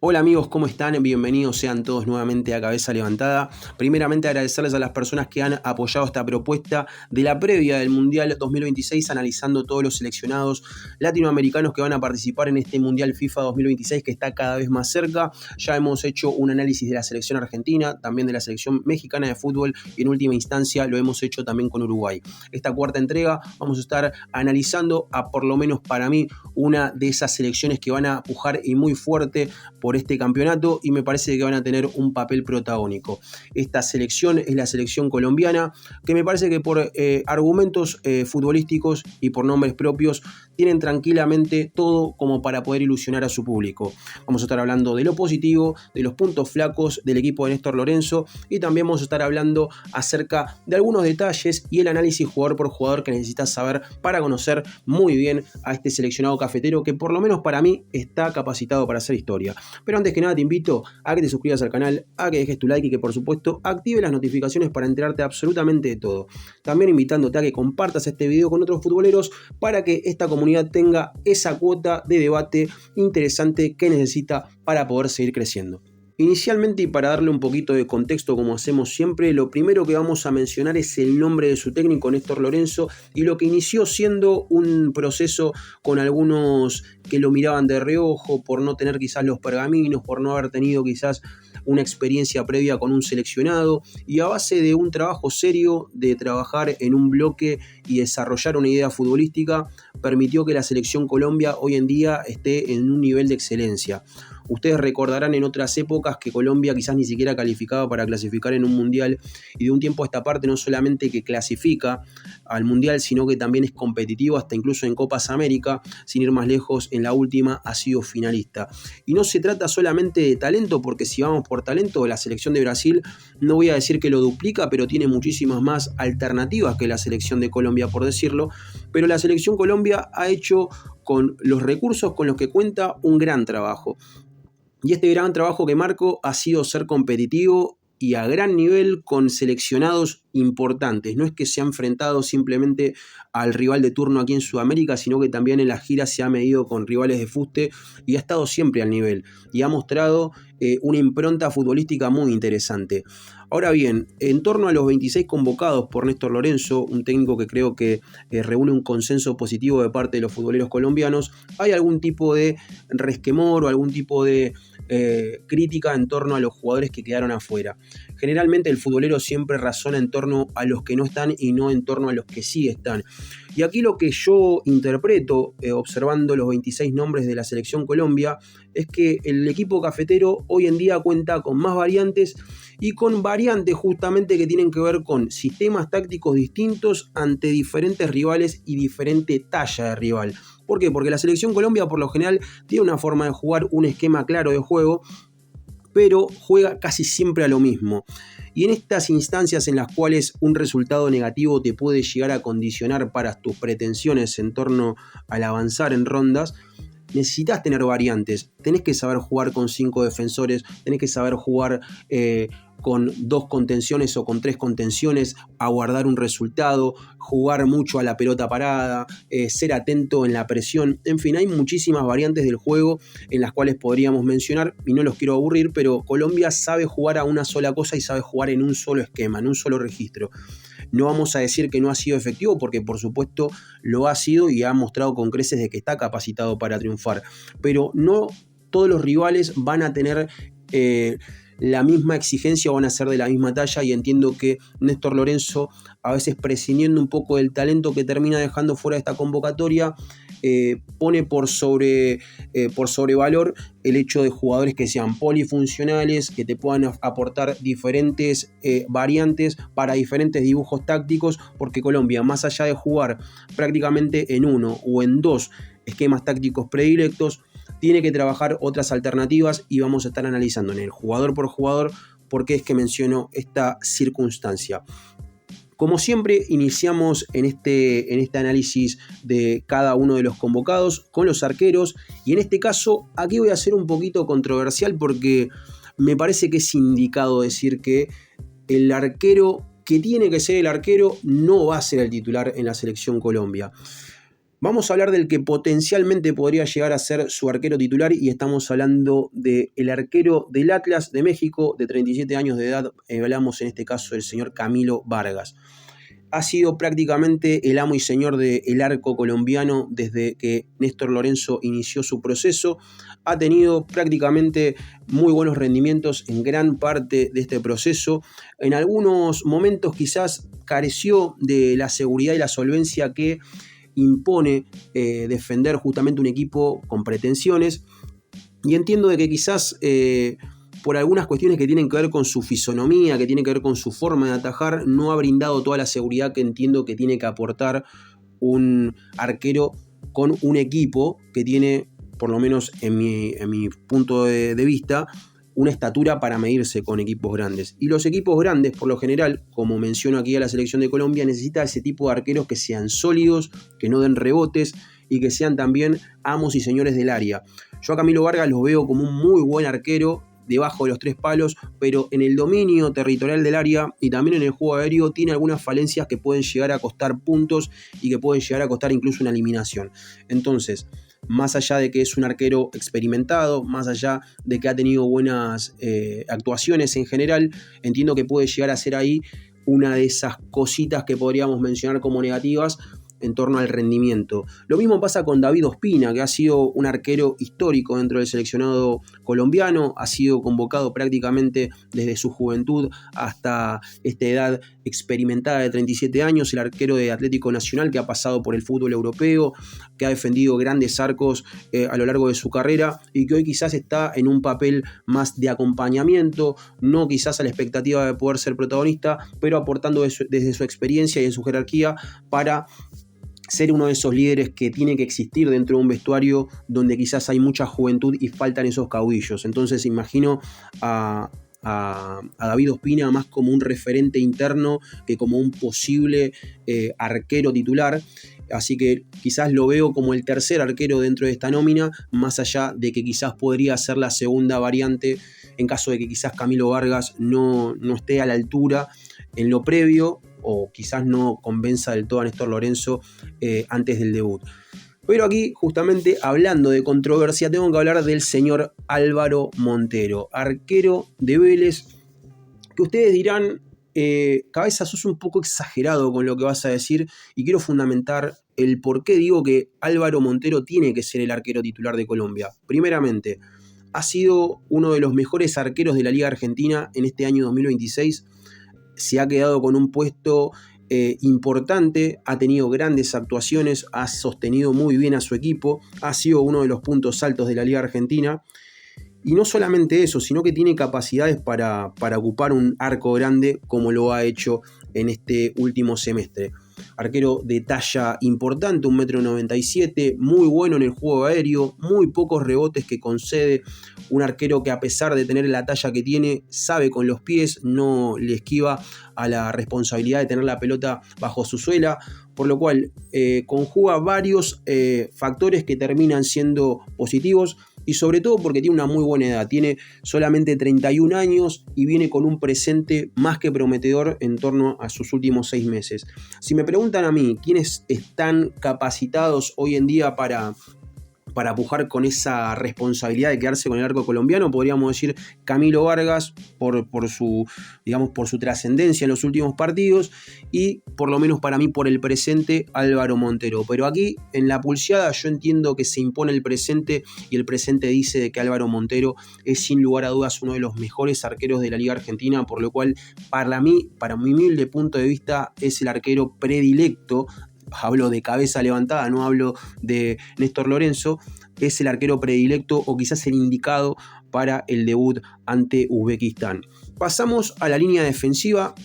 Hola amigos, ¿cómo están? Bienvenidos sean todos nuevamente a Cabeza Levantada. Primeramente agradecerles a las personas que han apoyado esta propuesta de la previa del Mundial 2026, analizando todos los seleccionados latinoamericanos que van a participar en este Mundial FIFA 2026 que está cada vez más cerca. Ya hemos hecho un análisis de la selección argentina, también de la selección mexicana de fútbol y en última instancia lo hemos hecho también con Uruguay. Esta cuarta entrega vamos a estar analizando a, por lo menos para mí, una de esas selecciones que van a pujar y muy fuerte por este campeonato y me parece que van a tener un papel protagónico. Esta selección es la selección colombiana, que me parece que por argumentos futbolísticos y por nombres propios tienen tranquilamente todo como para poder ilusionar a su público. Vamos a estar hablando de lo positivo, de los puntos flacos del equipo de Néstor Lorenzo y también vamos a estar hablando acerca de algunos detalles y el análisis jugador por jugador que necesitas saber para conocer muy bien a este seleccionado cafetero que por lo menos para mí está capacitado para hacer historia. Pero antes que nada te invito a que te suscribas al canal, a que dejes tu like y que por supuesto active las notificaciones para enterarte absolutamente de todo. También invitándote a que compartas este video con otros futboleros para que esta comunidad tenga esa cuota de debate interesante que necesita para poder seguir creciendo. Inicialmente, y para darle un poquito de contexto como hacemos siempre, lo primero que vamos a mencionar es el nombre de su técnico, Néstor Lorenzo, y lo que inició siendo un proceso con algunos que lo miraban de reojo por no tener quizás los pergaminos, por no haber tenido quizás una experiencia previa con un seleccionado, y a base de un trabajo serio, de trabajar en un bloque y desarrollar una idea futbolística, permitió que la selección Colombia hoy en día esté en un nivel de excelencia. Ustedes recordarán en otras épocas que Colombia quizás ni siquiera calificaba para clasificar en un mundial y de un tiempo a esta parte no solamente que clasifica al mundial sino que también es competitivo hasta incluso en Copas América, sin ir más lejos en la última ha sido finalista. Y no se trata solamente de talento porque si vamos por talento la selección de Brasil no voy a decir que lo duplica pero tiene muchísimas más alternativas que la selección de Colombia por decirlo, pero la selección Colombia ha hecho con los recursos con los que cuenta un gran trabajo. Y este gran trabajo que marco ha sido ser competitivo y a gran nivel con seleccionados importantes. No es que se ha enfrentado simplemente al rival de turno aquí en Sudamérica, sino que también en las giras se ha medido con rivales de fuste y ha estado siempre al nivel. Y ha mostrado una impronta futbolística muy interesante. Ahora bien, en torno a los 26 convocados por Néstor Lorenzo, un técnico que creo que reúne un consenso positivo de parte de los futboleros colombianos, hay algún tipo de resquemor o algún tipo de crítica en torno a los jugadores que quedaron afuera. Generalmente el futbolero siempre razona en torno a los que no están y no en torno a los que sí están. Y aquí lo que yo interpreto, observando los 26 nombres de la selección Colombia, es que el equipo cafetero hoy en día cuenta con más variantes y con variantes justamente que tienen que ver con sistemas tácticos distintos ante diferentes rivales y diferente talla de rival. ¿Por qué? Porque la selección Colombia por lo general tiene una forma de jugar, un esquema claro de juego, pero juega casi siempre a lo mismo. Y en estas instancias en las cuales un resultado negativo te puede llegar a condicionar para tus pretensiones en torno al avanzar en rondas, necesitas tener variantes. Tenés que saber jugar con 5 defensores, tenés que saber jugar con 2 contenciones o con 3 contenciones, aguardar un resultado, jugar mucho a la pelota parada, ser atento en la presión. En fin, hay muchísimas variantes del juego en las cuales podríamos mencionar y no los quiero aburrir, pero Colombia sabe jugar a una sola cosa y sabe jugar en un solo esquema, en un solo registro. No vamos a decir que no ha sido efectivo porque por supuesto lo ha sido y ha mostrado con creces de que está capacitado para triunfar, pero no todos los rivales van a tener la misma exigencia o van a ser de la misma talla, y entiendo que Néstor Lorenzo, a veces prescindiendo un poco del talento que termina dejando fuera de esta convocatoria, pone por sobrevalor el hecho de jugadores que sean polifuncionales, que te puedan aportar diferentes variantes para diferentes dibujos tácticos, porque Colombia, más allá de jugar prácticamente en uno o en 2 esquemas tácticos predilectos, tiene que trabajar otras alternativas y vamos a estar analizando en el jugador por jugador por qué es que menciono esta circunstancia. Como siempre, iniciamos en este análisis de cada uno de los convocados con los arqueros, y en este caso aquí voy a ser un poquito controversial porque me parece que es indicado decir que el arquero que tiene que ser el arquero no va a ser el titular en la selección Colombia. Vamos a hablar del que potencialmente podría llegar a ser su arquero titular y estamos hablando del arquero del Atlas de México de 37 años de edad. Hablamos en este caso del señor Camilo Vargas. Ha sido prácticamente el amo y señor del arco colombiano desde que Néstor Lorenzo inició su proceso. Ha tenido prácticamente muy buenos rendimientos en gran parte de este proceso. En algunos momentos quizás careció de la seguridad y la solvencia que impone defender justamente un equipo con pretensiones. Y entiendo de que quizás por algunas cuestiones que tienen que ver con su fisonomía, que tienen que ver con su forma de atajar, no ha brindado toda la seguridad que entiendo que tiene que aportar un arquero con un equipo que tiene, por lo menos en mi punto de vista, una estatura para medirse con equipos grandes. Y los equipos grandes, por lo general, como menciono aquí a la selección de Colombia, necesita ese tipo de arqueros que sean sólidos, que no den rebotes y que sean también amos y señores del área. Yo a Camilo Vargas lo veo como un muy buen arquero, debajo de los 3 palos, pero en el dominio territorial del área y también en el juego aéreo tiene algunas falencias que pueden llegar a costar puntos y que pueden llegar a costar incluso una eliminación. Entonces, más allá de que es un arquero experimentado, más allá de que ha tenido buenas actuaciones en general, entiendo que puede llegar a ser ahí una de esas cositas que podríamos mencionar como negativas en torno al rendimiento. Lo mismo pasa con David Ospina, que ha sido un arquero histórico dentro del seleccionado colombiano, ha sido convocado prácticamente desde su juventud hasta esta edad experimentada de 37 años, el arquero de Atlético Nacional que ha pasado por el fútbol europeo, que ha defendido grandes arcos a lo largo de su carrera y que hoy quizás está en un papel más de acompañamiento, no quizás a la expectativa de poder ser protagonista, pero aportando desde su experiencia y en su jerarquía para ser uno de esos líderes que tiene que existir dentro de un vestuario donde quizás hay mucha juventud y faltan esos caudillos. Entonces imagino a David Ospina más como un referente interno que como un posible arquero titular. Así que quizás lo veo como el tercer arquero dentro de esta nómina, más allá de que quizás podría ser la segunda variante en caso de que quizás Camilo Vargas no esté a la altura en lo previo, o quizás no convenza del todo a Néstor Lorenzo antes del debut. Pero aquí, justamente hablando de controversia, tengo que hablar del señor Álvaro Montero, arquero de Vélez, que ustedes dirán, Cabeza, sos un poco exagerado con lo que vas a decir, y quiero fundamentar el por qué digo que Álvaro Montero tiene que ser el arquero titular de Colombia. Primeramente, ha sido uno de los mejores arqueros de la Liga Argentina en este año 2026, se ha quedado con un puesto importante, ha tenido grandes actuaciones, ha sostenido muy bien a su equipo, ha sido uno de los puntos altos de la Liga Argentina. Y no solamente eso, sino que tiene capacidades para ocupar un arco grande como lo ha hecho en este último semestre. Arquero de talla importante, 1,97 m, muy bueno en el juego aéreo, muy pocos rebotes que concede, un arquero que a pesar de tener la talla que tiene, sabe con los pies, no le esquiva a la responsabilidad de tener la pelota bajo su suela, por lo cual conjuga varios factores que terminan siendo positivos. Y sobre todo porque tiene una muy buena edad, tiene solamente 31 años y viene con un presente más que prometedor en torno a sus últimos 6 meses. Si me preguntan a mí, ¿quiénes están capacitados hoy en día para pujar con esa responsabilidad de quedarse con el arco colombiano? Podríamos decir Camilo Vargas por su trascendencia en los últimos partidos y por lo menos para mí por el presente Álvaro Montero. Pero aquí en la pulseada yo entiendo que se impone el presente y el presente dice de que Álvaro Montero es sin lugar a dudas uno de los mejores arqueros de la Liga Argentina, por lo cual para mi humilde punto de vista es el arquero predilecto. Hablo de Cabeza levantada, no hablo de Néstor Lorenzo, es el arquero predilecto o quizás el indicado para el debut ante Uzbekistán. Pasamos a la línea defensiva.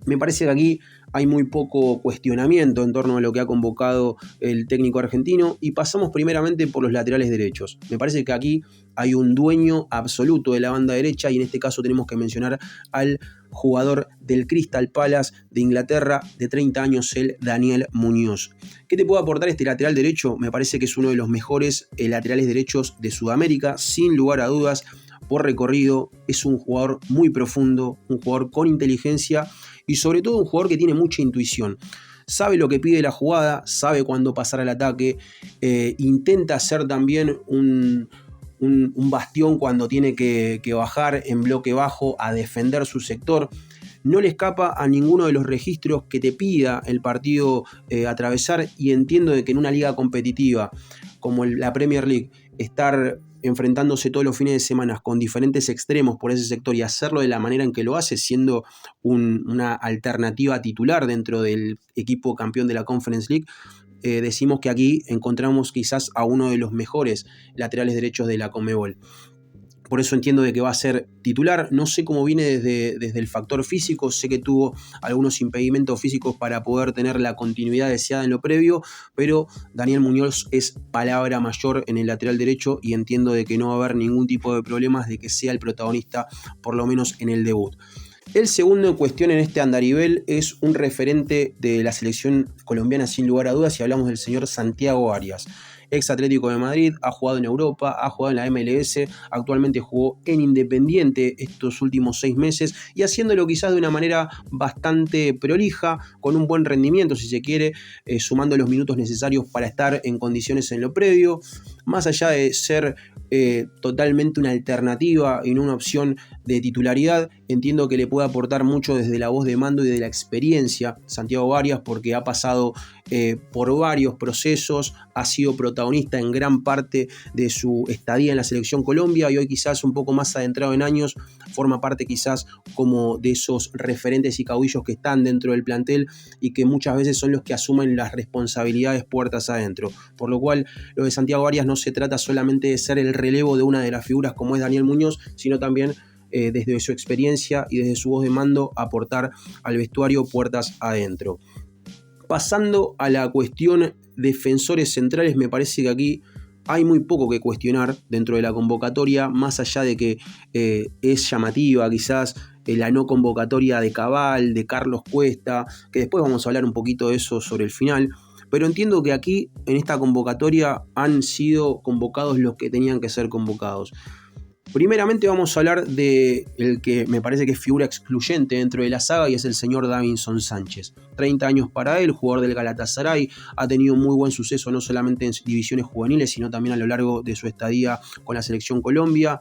Me parece que aquí hay muy poco cuestionamiento en torno a lo que ha convocado el técnico argentino y pasamos primeramente por los laterales derechos. Me parece que aquí hay un dueño absoluto de la banda derecha y en este caso tenemos que mencionar al jugador del Crystal Palace de Inglaterra, de 30 años, el Daniel Muñoz. ¿Qué te puede aportar este lateral derecho? Me parece que es uno de los mejores laterales derechos de Sudamérica, sin lugar a dudas, por recorrido. Es un jugador muy profundo, un jugador con inteligencia y sobre todo un jugador que tiene mucha intuición. sabe lo que pide la jugada, sabe cuándo pasar al ataque, intenta ser también un bastión cuando tiene que bajar en bloque bajo a defender su sector. No le escapa a ninguno de los registros que te pida el partido atravesar, y entiendo de que en una liga competitiva como la Premier League, estar enfrentándose todos los fines de semana con diferentes extremos por ese sector y hacerlo de la manera en que lo hace, siendo una alternativa titular dentro del equipo campeón de la Conference League, decimos que aquí encontramos quizás a uno de los mejores laterales derechos de la Conmebol. Por eso entiendo de que va a ser titular. No sé cómo viene desde el factor físico. Sé que tuvo algunos impedimentos físicos para poder tener la continuidad deseada en lo previo, pero Daniel Muñoz es palabra mayor en el lateral derecho y entiendo de que no va a haber ningún tipo de problemas de que sea el protagonista, por lo menos en el debut. El segundo en cuestión en este andarivel es un referente de la selección colombiana sin lugar a dudas, y hablamos del señor Santiago Arias. Ex Atlético de Madrid, ha jugado en Europa, ha jugado en la MLS, actualmente jugó en Independiente estos últimos 6 meses y haciéndolo quizás de una manera bastante prolija, con un buen rendimiento si se quiere, sumando los minutos necesarios para estar en condiciones en lo previo, más allá de ser totalmente una alternativa y no una opción de titularidad. Entiendo que le puede aportar mucho desde la voz de mando y de la experiencia Santiago Arias, porque ha pasado por varios procesos, ha sido protagonista en gran parte de su estadía en la selección Colombia, y hoy quizás un poco más adentrado en años forma parte quizás como de esos referentes y caudillos que están dentro del plantel y que muchas veces son los que asumen las responsabilidades puertas adentro, por lo cual lo de Santiago Arias no se trata solamente de ser el relevo de una de las figuras como es Daniel Muñoz, sino también desde su experiencia y desde su voz de mando aportar al vestuario puertas adentro. Pasando a la cuestión defensores centrales, me parece que aquí hay muy poco que cuestionar dentro de la convocatoria, más allá de que es llamativa quizás la no convocatoria de Cabal, de Carlos Cuesta, que después vamos a hablar un poquito de eso sobre el final. Pero entiendo que aquí, en esta convocatoria, han sido convocados los que tenían que ser convocados. Primeramente vamos a hablar de el que me parece que es figura excluyente dentro de la saga, y es el señor Davinson Sánchez. 30 años para él, jugador del Galatasaray, ha tenido muy buen suceso no solamente en divisiones juveniles, sino también a lo largo de su estadía con la selección Colombia.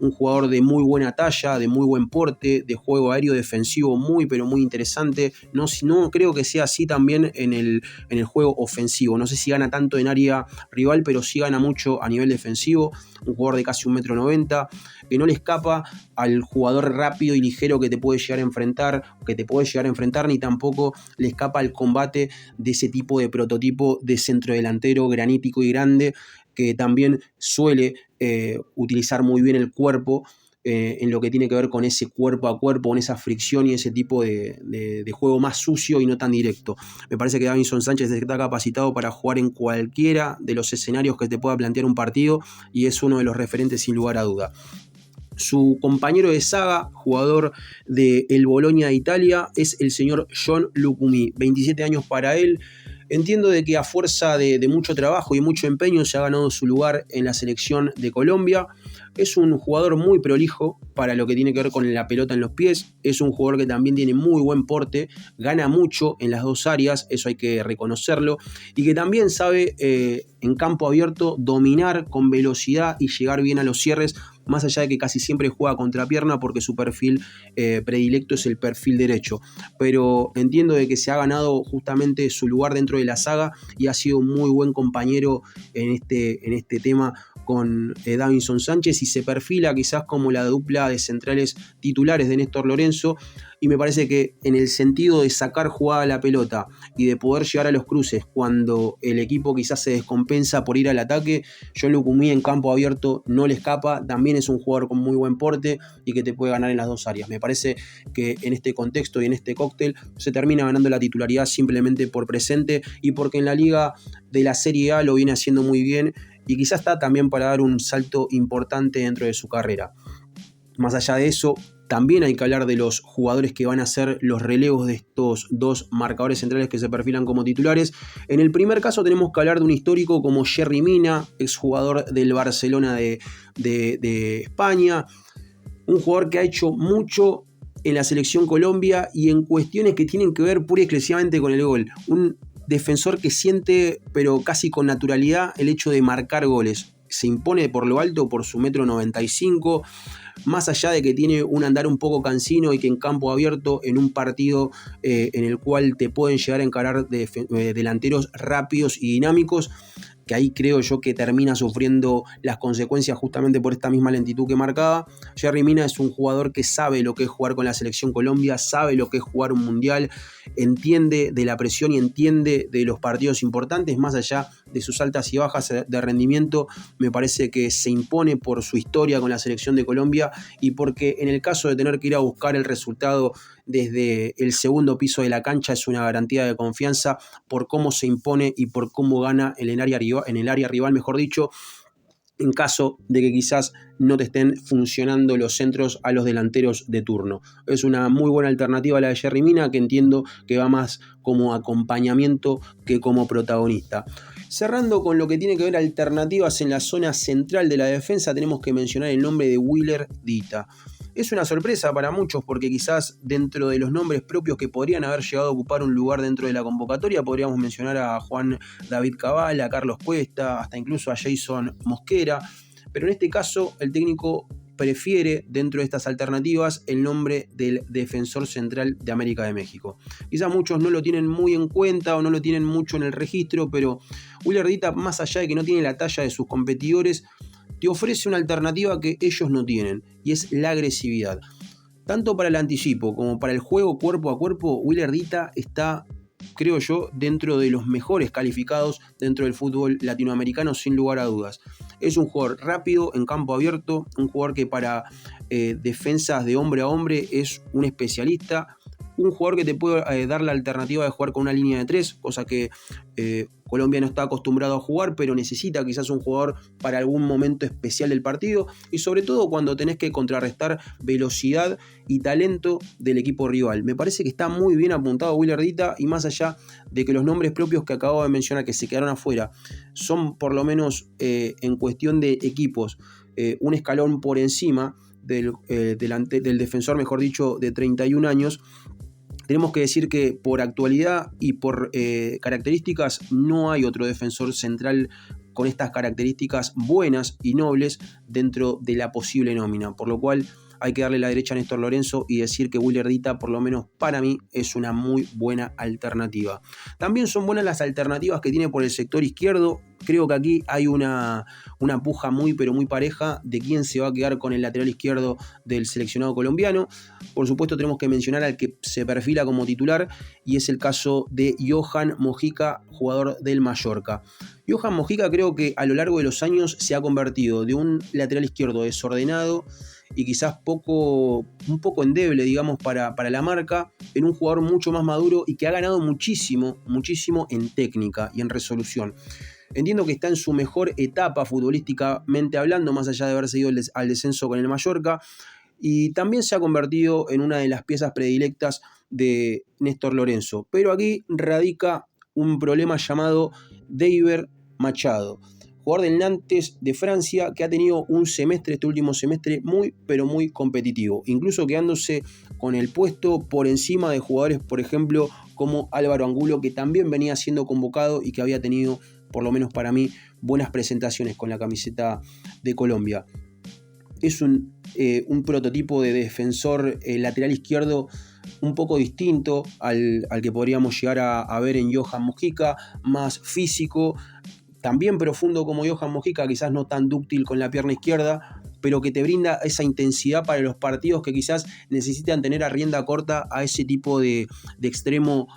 Un jugador de muy buena talla, de muy buen porte, de juego aéreo defensivo muy pero muy interesante. No creo que sea así también en el juego ofensivo. No sé si gana tanto en área rival, pero sí gana mucho a nivel defensivo. Un jugador de casi 1,90 m, que no le escapa al jugador rápido y ligero que te puede llegar a enfrentar, ni tampoco le escapa al combate de ese tipo de prototipo de centrodelantero granítico y grande, que también suele utilizar muy bien el cuerpo en lo que tiene que ver con ese cuerpo a cuerpo, con esa fricción y ese tipo de juego más sucio y no tan directo. Me parece que Davinson Sánchez está capacitado para jugar en cualquiera de los escenarios que te pueda plantear un partido y es uno de los referentes sin lugar a duda. Su compañero de saga, jugador del Bologna de Italia, es el señor John Lucumí, 27 años para él. Entiendo de que a fuerza de mucho trabajo y mucho empeño se ha ganado su lugar en la selección de Colombia. Es un jugador muy prolijo para lo que tiene que ver con la pelota en los pies. Es un jugador que también tiene muy buen porte, gana mucho en las dos áreas, eso hay que reconocerlo, y que también sabe en campo abierto dominar con velocidad y llegar bien a los cierres, más allá de que casi siempre juega contrapierna porque su perfil predilecto es el perfil derecho. Pero entiendo de que se ha ganado justamente su lugar dentro de la saga y ha sido un muy buen compañero en este tema con Davinson Sánchez, y se perfila quizás como la dupla de centrales titulares de Néstor Lorenzo, y me parece que en el sentido de sacar jugada a la pelota y de poder llegar a los cruces cuando el equipo quizás se descompensa por ir al ataque, John Lucumí en campo abierto no le escapa, también es un jugador con muy buen porte y que te puede ganar en las dos áreas. Me parece que en este contexto y en este cóctel se termina ganando la titularidad simplemente por presente y porque en la liga de la Serie A lo viene haciendo muy bien, y quizás está también para dar un salto importante dentro de su carrera. Más allá de eso, también hay que hablar de los jugadores que van a ser los relevos de estos dos marcadores centrales que se perfilan como titulares. En el primer caso tenemos que hablar de un histórico como Yerry Mina, exjugador del Barcelona de España. Un jugador que ha hecho mucho en la selección Colombia y en cuestiones que tienen que ver pura y exclusivamente con el gol. Un defensor que siente, pero casi con naturalidad, el hecho de marcar goles. Se impone por lo alto, por su 1,95 m, más allá de que tiene un andar un poco cansino y que en campo abierto, en un partido en el cual te pueden llegar a encarar delanteros rápidos y dinámicos, que ahí creo yo que termina sufriendo las consecuencias justamente por esta misma lentitud que marcaba. Yerry Mina es un jugador que sabe lo que es jugar con la selección Colombia, sabe lo que es jugar un mundial, entiende de la presión y entiende de los partidos importantes, más allá de sus altas y bajas de rendimiento. Me parece que se impone por su historia con la selección de Colombia y porque en el caso de tener que ir a buscar el resultado desde el segundo piso de la cancha es una garantía de confianza por cómo se impone y por cómo gana en el área rival, mejor dicho, en caso de que quizás no te estén funcionando los centros a los delanteros de turno. Es una muy buena alternativa la de Yerry Mina, que entiendo que va más como acompañamiento que como protagonista. Cerrando con lo que tiene que ver alternativas en la zona central de la defensa, tenemos que mencionar el nombre de Willer Dita. Es una sorpresa para muchos porque quizás dentro de los nombres propios que podrían haber llegado a ocupar un lugar dentro de la convocatoria podríamos mencionar a Juan David Cabal, a Carlos Cuesta, hasta incluso a Jason Mosquera, pero en este caso el técnico prefiere dentro de estas alternativas el nombre del defensor central de América de México. Quizás muchos no lo tienen muy en cuenta o no lo tienen mucho en el registro, pero Willer Dita, más allá de que no tiene la talla de sus competidores, te ofrece una alternativa que ellos no tienen, y es la agresividad. Tanto para el anticipo como para el juego cuerpo a cuerpo, Willer Dita está, creo yo, dentro de los mejores calificados dentro del fútbol latinoamericano, sin lugar a dudas. Es un jugador rápido en campo abierto, un jugador que para defensas de hombre a hombre es un especialista, un jugador que te puede dar la alternativa de jugar con una línea de 3, cosa que Colombia no está acostumbrado a jugar, pero necesita quizás un jugador para algún momento especial del partido y sobre todo cuando tenés que contrarrestar velocidad y talento del equipo rival. Me parece que está muy bien apuntado Willer Dita, y más allá de que los nombres propios que acabo de mencionar que se quedaron afuera son por lo menos en cuestión de equipos un escalón por encima del defensor, mejor dicho, de 31 años, tenemos que decir que por actualidad y por características no hay otro defensor central con estas características buenas y nobles dentro de la posible nómina, por lo cual hay que darle la derecha a Néstor Lorenzo y decir que Willer Dita, por lo menos para mí, es una muy buena alternativa. También son buenas las alternativas que tiene por el sector izquierdo. Creo que aquí hay una puja muy pero muy pareja de quién se va a quedar con el lateral izquierdo del seleccionado colombiano. Por supuesto tenemos que mencionar al que se perfila como titular, y es el caso de Johan Mojica, jugador del Mallorca. Johan Mojica creo que a lo largo de los años se ha convertido de un lateral izquierdo desordenado y quizás un poco endeble, digamos, para la marca, en un jugador mucho más maduro y que ha ganado muchísimo en técnica y en resolución. Entiendo que está en su mejor etapa futbolísticamente hablando, más allá de haberse ido al descenso con el Mallorca, y también se ha convertido en una de las piezas predilectas de Néstor Lorenzo. Pero aquí radica un problema llamado David Machado, jugador del Nantes de Francia, que ha tenido un semestre, este último semestre, muy pero muy competitivo, incluso quedándose con el puesto por encima de jugadores, por ejemplo, como Álvaro Angulo, que también venía siendo convocado y que había tenido, por lo menos para mí, buenas presentaciones con la camiseta de Colombia. Es un prototipo de defensor lateral izquierdo un poco distinto al que podríamos llegar a ver en Johan Mojica, más físico, también profundo como Johan Mojica, quizás no tan dúctil con la pierna izquierda, pero que te brinda esa intensidad para los partidos que quizás necesitan tener a rienda corta a ese tipo de extremo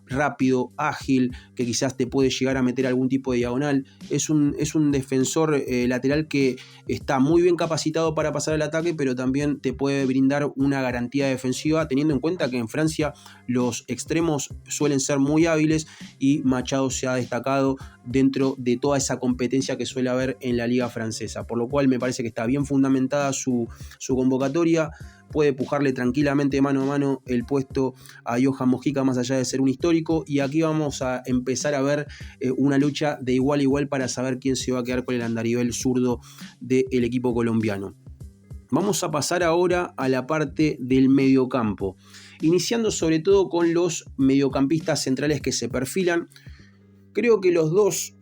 rápido, ágil, que quizás te puede llegar a meter algún tipo de diagonal. Es un defensor lateral que está muy bien capacitado para pasar el ataque, pero también te puede brindar una garantía defensiva, teniendo en cuenta que en Francia los extremos suelen ser muy hábiles y Machado se ha destacado dentro de toda esa competencia que suele haber en la liga francesa, por lo cual me parece que está bien fundamentada su convocatoria. Puede pujarle tranquilamente mano a mano el puesto a Johan Mojica, más allá de ser un histórico, y aquí vamos a empezar a ver una lucha de igual a igual para saber quién se va a quedar con el andarivel zurdo del equipo colombiano. Vamos a pasar ahora a la parte del mediocampo, iniciando sobre todo con los mediocampistas centrales que se perfilan. Creo que los dos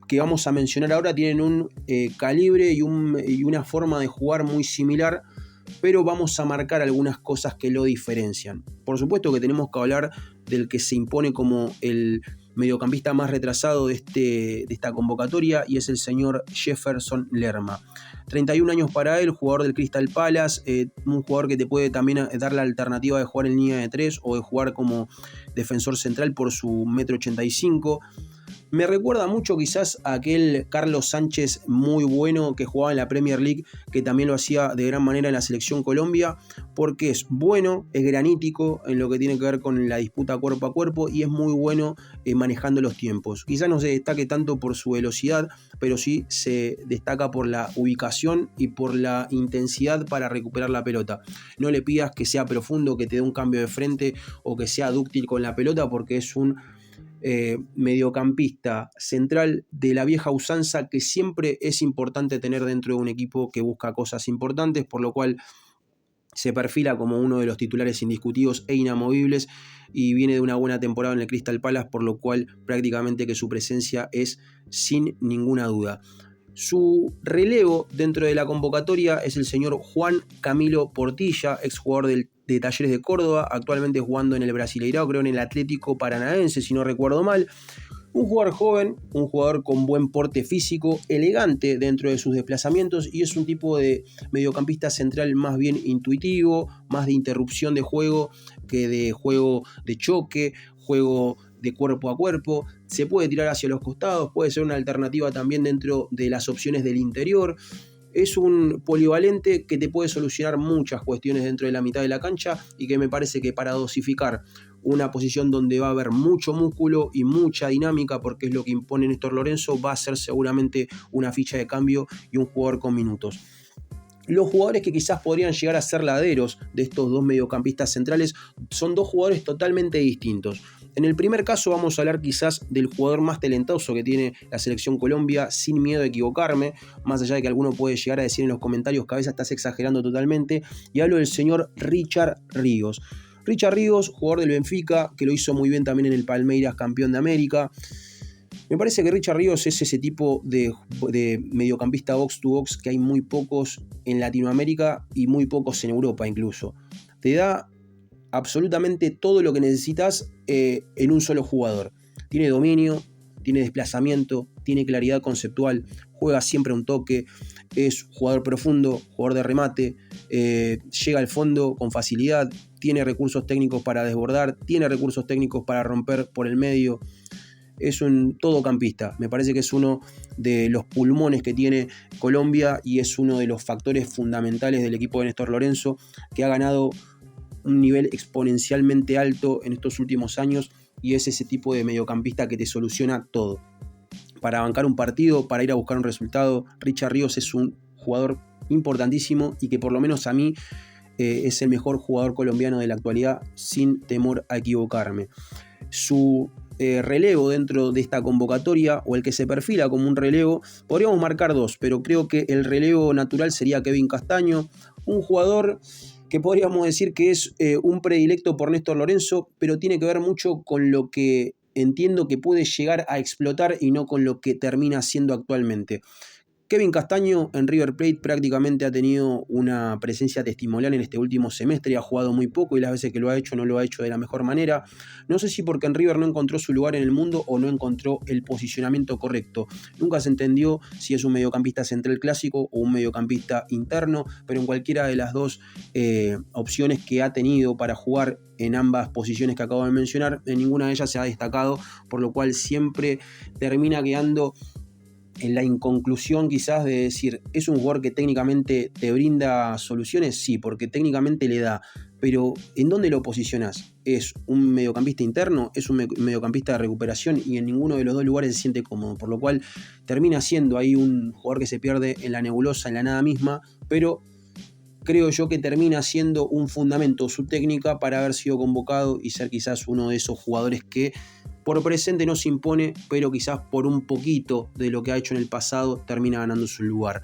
que vamos a mencionar ahora tienen un calibre y una forma de jugar muy similar, pero vamos a marcar algunas cosas que lo diferencian. Por supuesto que tenemos que hablar del que se impone como el mediocampista más retrasado de esta convocatoria, y es el señor Jefferson Lerma. 31 años para él, jugador del Crystal Palace, un jugador que te puede también dar la alternativa de jugar en línea de 3 o de jugar como defensor central por su 1,85 m. Me recuerda mucho quizás a aquel Carlos Sánchez muy bueno que jugaba en la Premier League, que también lo hacía de gran manera en la selección Colombia, porque es bueno, es granítico en lo que tiene que ver con la disputa cuerpo a cuerpo y es muy bueno manejando los tiempos. Quizás no se destaque tanto por su velocidad, pero sí se destaca por la ubicación y por la intensidad para recuperar la pelota. No le pidas que sea profundo, que te dé un cambio de frente o que sea dúctil con la pelota, porque es un mediocampista central de la vieja usanza que siempre es importante tener dentro de un equipo que busca cosas importantes, por lo cual se perfila como uno de los titulares indiscutidos e inamovibles y viene de una buena temporada en el Crystal Palace, por lo cual prácticamente que su presencia es sin ninguna duda. Su relevo dentro de la convocatoria es el señor Juan Camilo Portilla, exjugador de Talleres de Córdoba, actualmente jugando en el Brasileirao, creo en el Atlético Paranaense, si no recuerdo mal. Un jugador joven, un jugador con buen porte físico, elegante dentro de sus desplazamientos, y es un tipo de mediocampista central más bien intuitivo, más de interrupción de juego que de juego de choque, juego de cuerpo a cuerpo. Se puede tirar hacia los costados, puede ser una alternativa también dentro de las opciones del interior. Es un polivalente que te puede solucionar muchas cuestiones dentro de la mitad de la cancha, y que me parece que para dosificar una posición donde va a haber mucho músculo y mucha dinámica, porque es lo que impone Néstor Lorenzo, va a ser seguramente una ficha de cambio y un jugador con minutos. Los jugadores que quizás podrían llegar a ser laderos de estos dos mediocampistas centrales son dos jugadores totalmente distintos. En el primer caso vamos a hablar quizás del jugador más talentoso que tiene la selección Colombia, sin miedo a equivocarme, más allá de que alguno puede llegar a decir en los comentarios que a veces estás exagerando totalmente, y hablo del señor Richard Ríos. Richard Ríos, jugador del Benfica, que lo hizo muy bien también en el Palmeiras, campeón de América. Me parece que Richard Ríos es ese tipo de mediocampista box to box que hay muy pocos en Latinoamérica y muy pocos en Europa incluso. Te da absolutamente todo lo que necesitas en un solo jugador. Tiene dominio, tiene desplazamiento, tiene claridad conceptual, juega siempre a un toque, es jugador profundo, jugador de remate, llega al fondo con facilidad, tiene recursos técnicos para desbordar, tiene recursos técnicos para romper por el medio. Es un todocampista, me parece que es uno de los pulmones que tiene Colombia y es uno de los factores fundamentales del equipo de Néstor Lorenzo, que ha ganado un nivel exponencialmente alto en estos últimos años, y es ese tipo de mediocampista que te soluciona todo. Para bancar un partido, para ir a buscar un resultado, Richard Ríos es un jugador importantísimo y que por lo menos a mí es el mejor jugador colombiano de la actualidad, sin temor a equivocarme. Su relevo dentro de esta convocatoria, o el que se perfila como un relevo, podríamos marcar dos, pero creo que el relevo natural sería Kevin Castaño, un jugador que podríamos decir que es un predilecto por Néstor Lorenzo, pero tiene que ver mucho con lo que entiendo que puede llegar a explotar y no con lo que termina siendo actualmente. Kevin Castaño en River Plate prácticamente ha tenido una presencia testimonial en este último semestre, ha jugado muy poco y las veces que lo ha hecho no lo ha hecho de la mejor manera. No sé si porque en River no encontró su lugar en el mundo o no encontró el posicionamiento correcto. Nunca se entendió si es un mediocampista central clásico o un mediocampista interno, pero en cualquiera de las dos opciones que ha tenido para jugar en ambas posiciones que acabo de mencionar, en ninguna de ellas se ha destacado, por lo cual siempre termina quedando en la inconclusión quizás de decir, ¿es un jugador que técnicamente te brinda soluciones? Sí, porque técnicamente le da, pero ¿en dónde lo posicionas? ¿Es un mediocampista interno? ¿Es un mediocampista de recuperación? Y en ninguno de los dos lugares se siente cómodo, por lo cual termina siendo ahí un jugador que se pierde en la nebulosa, en la nada misma, pero creo yo que termina siendo un fundamento su técnica para haber sido convocado y ser quizás uno de esos jugadores que por presente no se impone, pero quizás por un poquito de lo que ha hecho en el pasado termina ganando su lugar.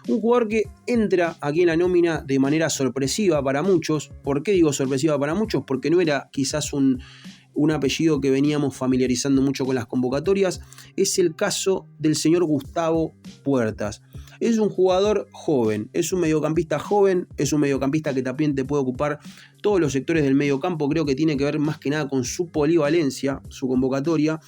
Un jugador que entra aquí en la nómina de manera sorpresiva para muchos. ¿Por qué digo sorpresiva para muchos? Porque no era quizás un apellido que veníamos familiarizando mucho con las convocatorias. Es el caso del señor Gustavo Puertas. Es un jugador joven, es un mediocampista joven, es un mediocampista que también te puede ocupar todos los sectores del mediocampo. Creo que tiene que ver más que nada con su polivalencia, su convocatoria,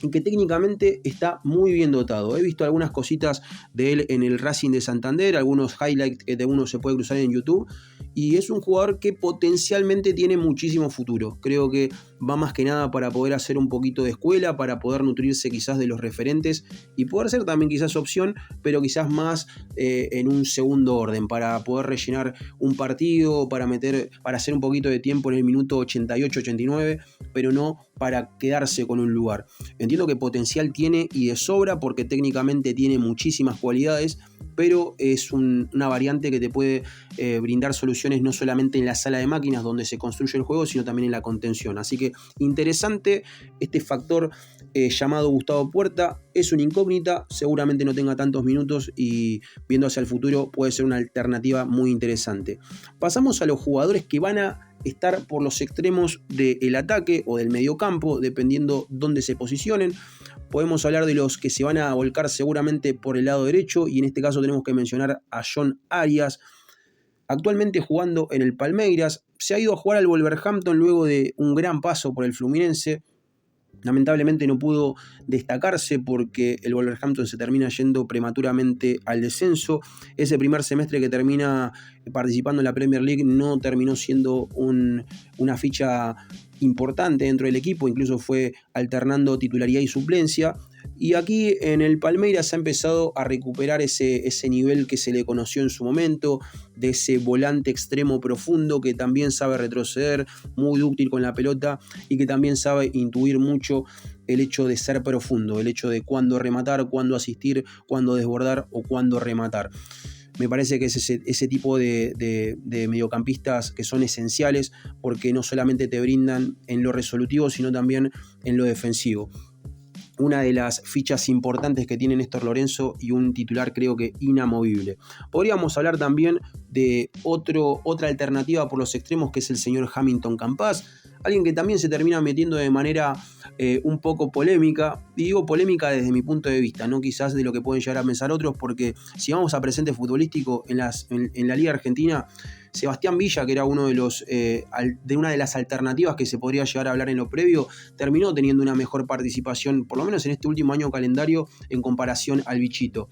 y que técnicamente está muy bien dotado. He visto algunas cositas de él en el Racing de Santander, algunos highlights que uno se puede cruzar en YouTube, y es un jugador que potencialmente tiene muchísimo futuro. Creo que va más que nada para poder hacer un poquito de escuela, para poder nutrirse quizás de los referentes y poder ser también quizás opción, pero quizás más en un segundo orden, para poder rellenar un partido, para hacer un poquito de tiempo en el minuto 88-89, pero no para quedarse con un lugar. Entiendo que potencial tiene y de sobra, porque técnicamente tiene muchísimas cualidades, pero es una variante que te puede brindar soluciones no solamente en la sala de máquinas donde se construye el juego, sino también en la contención. Así que interesante este factor llamado Gustavo Puerta. Es una incógnita, seguramente no tenga tantos minutos y viendo hacia el futuro puede ser una alternativa muy interesante. Pasamos a los jugadores que van a estar por los extremos del ataque o del mediocampo, dependiendo dónde se posicionen. Podemos hablar de los que se van a volcar seguramente por el lado derecho, y en este caso tenemos que mencionar a John Arias, actualmente jugando en el Palmeiras. Se ha ido a jugar al Wolverhampton luego de un gran paso por el Fluminense. Lamentablemente no pudo destacarse porque el Wolverhampton se termina yendo prematuramente al descenso. Ese primer semestre que termina participando en la Premier League no terminó siendo una ficha importante dentro del equipo, incluso fue alternando titularidad y suplencia. Y aquí en el Palmeiras ha empezado a recuperar ese nivel que se le conoció en su momento, de ese volante extremo profundo que también sabe retroceder, muy dúctil con la pelota y que también sabe intuir mucho el hecho de ser profundo, el hecho de cuándo rematar, cuándo asistir, cuándo desbordar o cuándo rematar. Me parece que es ese tipo de mediocampistas que son esenciales, porque no solamente te brindan en lo resolutivo, sino también en lo defensivo. Una de las fichas importantes que tiene Néstor Lorenzo y un titular creo que inamovible. Podríamos hablar también de otra alternativa por los extremos, que es el señor Hamilton Campas, alguien que también se termina metiendo de manera un poco polémica, y digo polémica desde mi punto de vista, no quizás de lo que pueden llegar a pensar otros, porque si vamos a presente futbolístico en la Liga Argentina, Sebastián Villa, que era uno de una de las alternativas que se podría llegar a hablar en lo previo, terminó teniendo una mejor participación, por lo menos en este último año calendario, en comparación al Bichito.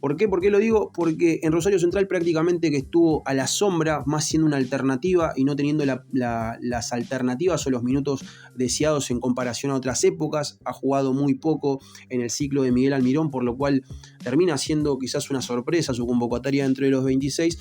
¿Por qué? ¿Por qué lo digo? Porque en Rosario Central prácticamente que estuvo a la sombra, más siendo una alternativa y no teniendo las alternativas o los minutos deseados en comparación a otras épocas. Ha jugado muy poco en el ciclo de Miguel Almirón, por lo cual termina siendo quizás una sorpresa su convocatoria dentro de los 26.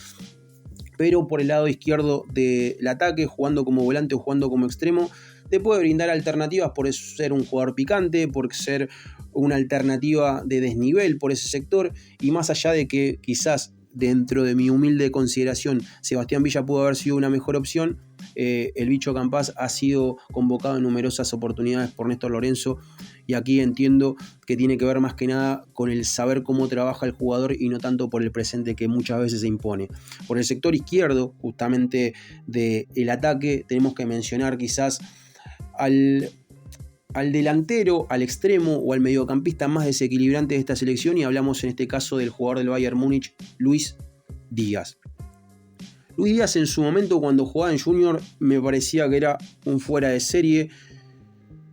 Pero por el lado izquierdo del ataque, jugando como volante o jugando como extremo, te puede brindar alternativas por ser un jugador picante, por ser una alternativa de desnivel por ese sector, y más allá de que quizás dentro de mi humilde consideración Sebastián Villa pudo haber sido una mejor opción, el Bicho Campas ha sido convocado en numerosas oportunidades por Néstor Lorenzo, y aquí entiendo que tiene que ver más que nada con el saber cómo trabaja el jugador y no tanto por el presente que muchas veces se impone. Por el sector izquierdo, justamente del ataque, tenemos que mencionar quizás al delantero, al extremo o al mediocampista más desequilibrante de esta selección, y hablamos en este caso del jugador del Bayern Múnich, Luis Díaz. Luis Díaz en su momento, cuando jugaba en Junior, me parecía que era un fuera de serie.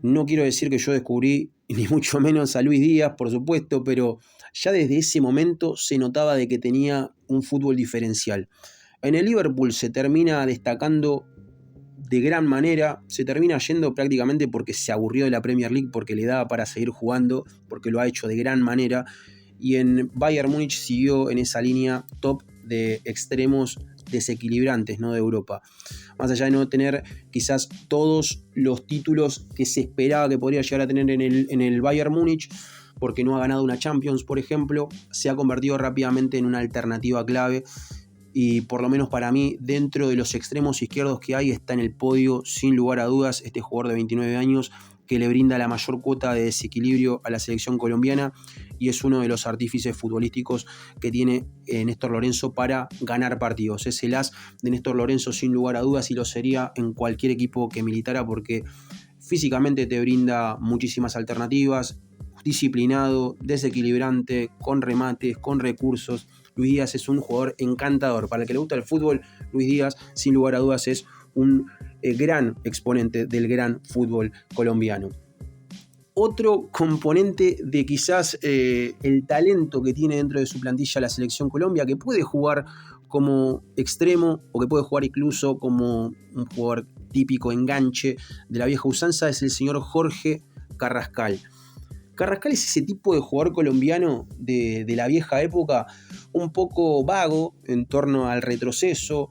No quiero decir que yo descubrí ni mucho menos a Luis Díaz, por supuesto, pero ya desde ese momento se notaba de que tenía un fútbol diferencial. En el Liverpool se termina destacando de gran manera, se termina yendo prácticamente porque se aburrió de la Premier League, porque le daba para seguir jugando, porque lo ha hecho de gran manera, y en Bayern Múnich siguió en esa línea top de extremos desequilibrantes, ¿no?, de Europa. Más allá de no tener quizás todos los títulos que se esperaba que podría llegar a tener en el Bayern Múnich, porque no ha ganado una Champions, por ejemplo, se ha convertido rápidamente en una alternativa clave. Y por lo menos para mí, dentro de los extremos izquierdos que hay, está en el podio sin lugar a dudas este jugador de 29 años, que le brinda la mayor cuota de desequilibrio a la selección colombiana y es uno de los artífices futbolísticos que tiene Néstor Lorenzo para ganar partidos. Es el as de Néstor Lorenzo sin lugar a dudas y lo sería en cualquier equipo que militara porque físicamente te brinda muchísimas alternativas, disciplinado, desequilibrante, con remates, con recursos. Luis Díaz es un jugador encantador. Para el que le gusta el fútbol, Luis Díaz sin lugar a dudas es un gran exponente del gran fútbol colombiano. Otro componente de quizás el talento que tiene dentro de su plantilla la selección Colombia, que puede jugar como extremo o que puede jugar incluso como un jugador típico enganche de la vieja usanza, es el señor Jorge Carrascal. Carrascal es ese tipo de jugador colombiano de la vieja época, un poco vago en torno al retroceso,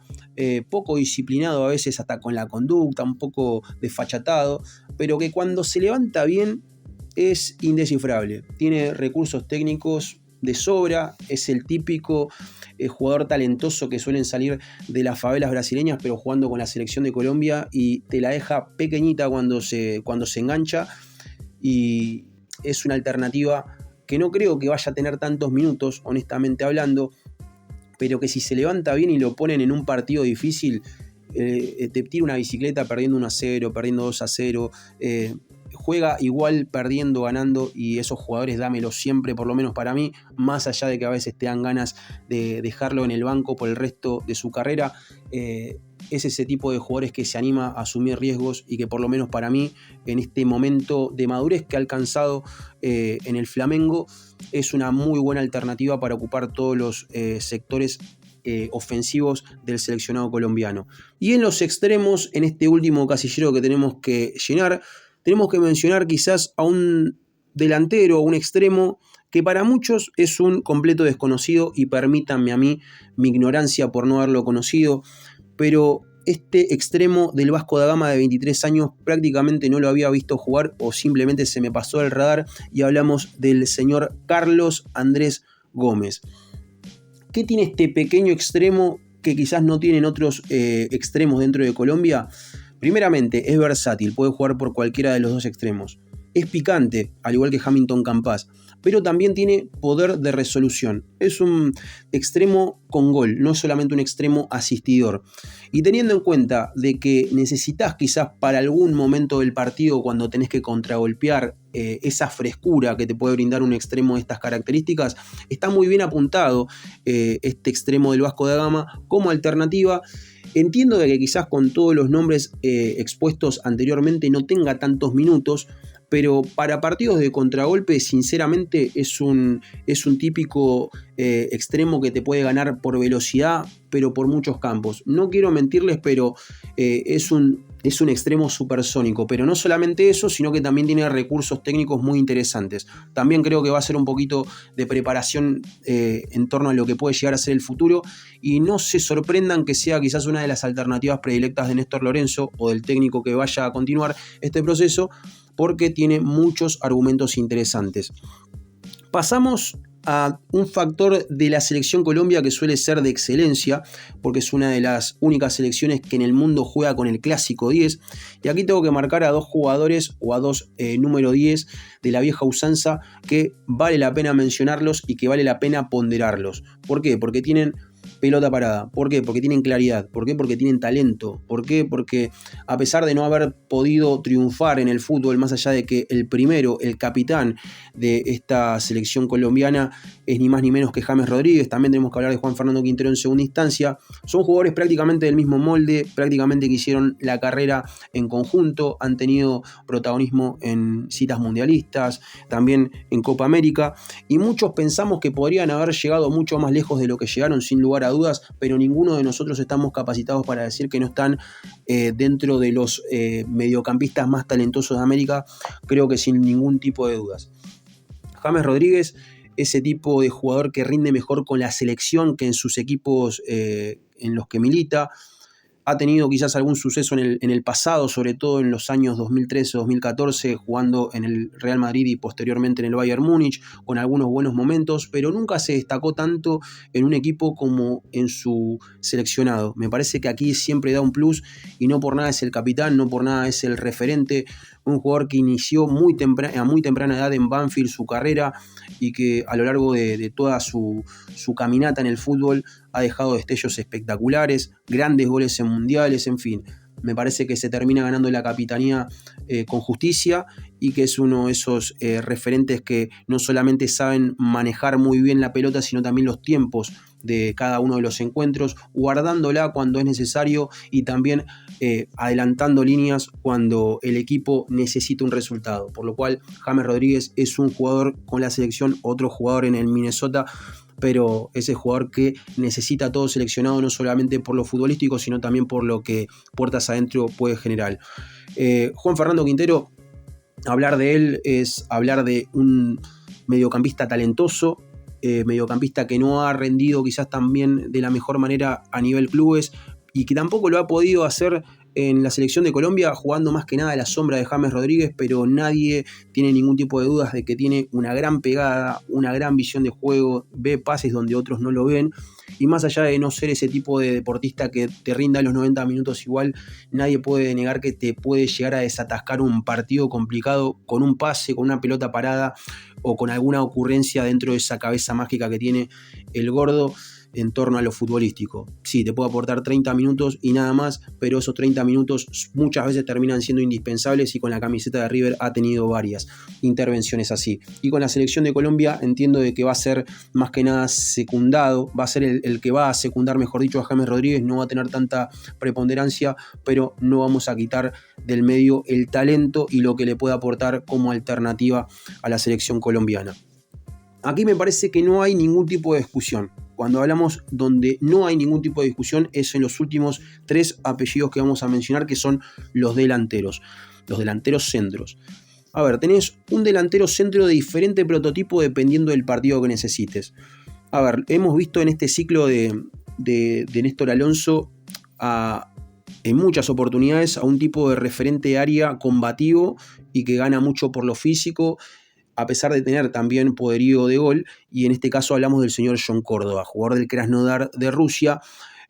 poco disciplinado a veces hasta con la conducta, un poco desfachatado, pero que cuando se levanta bien es indescifrable. Tiene recursos técnicos de sobra, es el típico jugador talentoso que suelen salir de las favelas brasileñas, pero jugando con la selección de Colombia y te la deja pequeñita cuando se engancha y es una alternativa que no creo que vaya a tener tantos minutos, honestamente hablando, pero que si se levanta bien y lo ponen en un partido difícil, te tira una bicicleta perdiendo 1-0, perdiendo 2-0, juega igual perdiendo, ganando, y esos jugadores dámelos siempre, por lo menos para mí, más allá de que a veces te dan ganas de dejarlo en el banco por el resto de su carrera. Es ese tipo de jugadores que se anima a asumir riesgos y que por lo menos para mí, en este momento de madurez que ha alcanzado en el Flamengo, es una muy buena alternativa para ocupar todos los sectores ofensivos del seleccionado colombiano. Y en los extremos, en este último casillero que tenemos que llenar, tenemos que mencionar quizás a un delantero o un extremo que para muchos es un completo desconocido, y permítanme a mí mi ignorancia por no haberlo conocido, pero este extremo del Vasco da Gama de 23 años prácticamente no lo había visto jugar o simplemente se me pasó del radar, y hablamos del señor Carlos Andrés Gómez. ¿Qué tiene este pequeño extremo que quizás no tienen otros extremos dentro de Colombia? Primeramente, es versátil, puede jugar por cualquiera de los dos extremos. Es picante, al igual que Hamilton Campas, pero también tiene poder de resolución. Es un extremo con gol, no solamente un extremo asistidor. Y teniendo en cuenta de que necesitas quizás para algún momento del partido, cuando tenés que contragolpear, esa frescura que te puede brindar un extremo de estas características, está muy bien apuntado este extremo del Vasco da Gama como alternativa. Entiendo de que quizás con todos los nombres expuestos anteriormente no tenga tantos minutos, pero para partidos de contragolpe sinceramente es un típico extremo que te puede ganar por velocidad, pero por muchos campos. No quiero mentirles, pero es un extremo supersónico, pero no solamente eso, sino que también tiene recursos técnicos muy interesantes. También creo que va a ser un poquito de preparación en torno a lo que puede llegar a ser el futuro, y no se sorprendan que sea quizás una de las alternativas predilectas de Néstor Lorenzo o del técnico que vaya a continuar este proceso, porque tiene muchos argumentos interesantes. Pasamos a un factor de la selección Colombia que suele ser de excelencia, porque es una de las únicas selecciones que en el mundo juega con el clásico 10, y aquí tengo que marcar a dos jugadores o a dos número 10 de la vieja usanza que vale la pena mencionarlos y que vale la pena ponderarlos. ¿Por qué? Porque tienen pelota parada. ¿Por qué? Porque tienen claridad. ¿Por qué? Porque tienen talento. ¿Por qué? Porque a pesar de no haber podido triunfar en el fútbol, más allá de que el primero, el capitán de esta selección colombiana, es ni más ni menos que James Rodríguez, también tenemos que hablar de Juan Fernando Quintero en segunda instancia, son jugadores prácticamente del mismo molde, prácticamente que hicieron la carrera en conjunto, han tenido protagonismo en citas mundialistas, también en Copa América, y muchos pensamos que podrían haber llegado mucho más lejos de lo que llegaron, sin lugar a dudas, pero ninguno de nosotros estamos capacitados para decir que no están dentro de los mediocampistas más talentosos de América, creo que sin ningún tipo de dudas. James Rodríguez, ese tipo de jugador que rinde mejor con la selección que en sus equipos en los que milita, Ha tenido quizás algún suceso en el pasado, sobre todo en los años 2013-2014, jugando en el Real Madrid y posteriormente en el Bayern Múnich, con algunos buenos momentos, pero nunca se destacó tanto en un equipo como en su seleccionado. Me parece que aquí siempre da un plus y no por nada es el capitán, no por nada es el referente, un jugador que inició a muy temprana edad en Banfield su carrera y que a lo largo de toda su caminata en el fútbol ha dejado destellos espectaculares, grandes goles en mundiales, en fin. Me parece que se termina ganando la capitanía con justicia y que es uno de esos referentes que no solamente saben manejar muy bien la pelota, sino también los tiempos de cada uno de los encuentros, guardándola cuando es necesario y también adelantando líneas cuando el equipo necesita un resultado. Por lo cual, James Rodríguez es un jugador con la selección, otro jugador en el Minnesota, pero ese jugador que necesita todo seleccionado no solamente por lo futbolístico, sino también por lo que puertas adentro puede generar. Juan Fernando Quintero, hablar de él es hablar de un mediocampista talentoso, mediocampista que no ha rendido quizás también de la mejor manera a nivel clubes y que tampoco lo ha podido hacer en la selección de Colombia, jugando más que nada a la sombra de James Rodríguez, pero nadie tiene ningún tipo de dudas de que tiene una gran pegada, una gran visión de juego, ve pases donde otros no lo ven, y más allá de no ser ese tipo de deportista que te rinda los 90 minutos igual, nadie puede negar que te puede llegar a desatascar un partido complicado con un pase, con una pelota parada o con alguna ocurrencia dentro de esa cabeza mágica que tiene el gordo en torno a lo futbolístico. Sí, te puedo aportar 30 minutos y nada más, pero esos 30 minutos muchas veces terminan siendo indispensables y con la camiseta de River ha tenido varias intervenciones así. Y con la selección de Colombia entiendo de que va a ser más que nada secundado, va a ser el que va a secundar, mejor dicho, a James Rodríguez, no va a tener tanta preponderancia, pero no vamos a quitar del medio el talento y lo que le puede aportar como alternativa a la selección colombiana. Aquí me parece que no hay ningún tipo de discusión. Cuando hablamos donde no hay ningún tipo de discusión es en los últimos 3 apellidos que vamos a mencionar, que son los delanteros centros. A ver, tenés un delantero centro de diferente prototipo dependiendo del partido que necesites. A ver, hemos visto en este ciclo de Néstor Alonso en muchas oportunidades a un tipo de referente área combativo y que gana mucho por lo físico, a pesar de tener también poderío de gol, y en este caso hablamos del señor John Córdoba, jugador del Krasnodar de Rusia,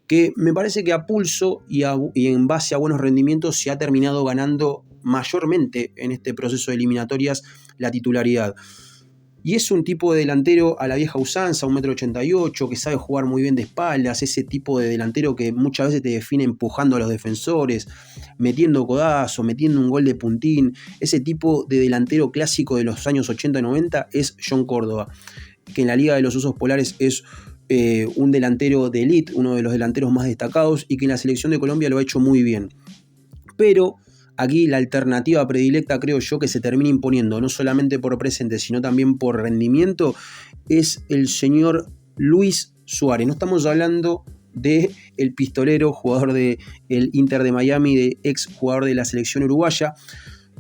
que me parece que a pulso y en base a buenos rendimientos se ha terminado ganando mayormente en este proceso de eliminatorias la titularidad. Y es un tipo de delantero a la vieja usanza, 1,88 m, que sabe jugar muy bien de espaldas, ese tipo de delantero que muchas veces te define empujando a los defensores, metiendo codazo, metiendo un gol de puntín. Ese tipo de delantero clásico de los años 80 y 90 es John Córdoba, que en la Liga de los Osos Polares es un delantero de elite, uno de los delanteros más destacados y que en la selección de Colombia lo ha hecho muy bien. Pero aquí la alternativa predilecta, creo yo, que se termina imponiendo, no solamente por presente, sino también por rendimiento, es el señor Luis Suárez. No estamos hablando de el pistolero, jugador del Inter de Miami, de ex jugador de la selección uruguaya,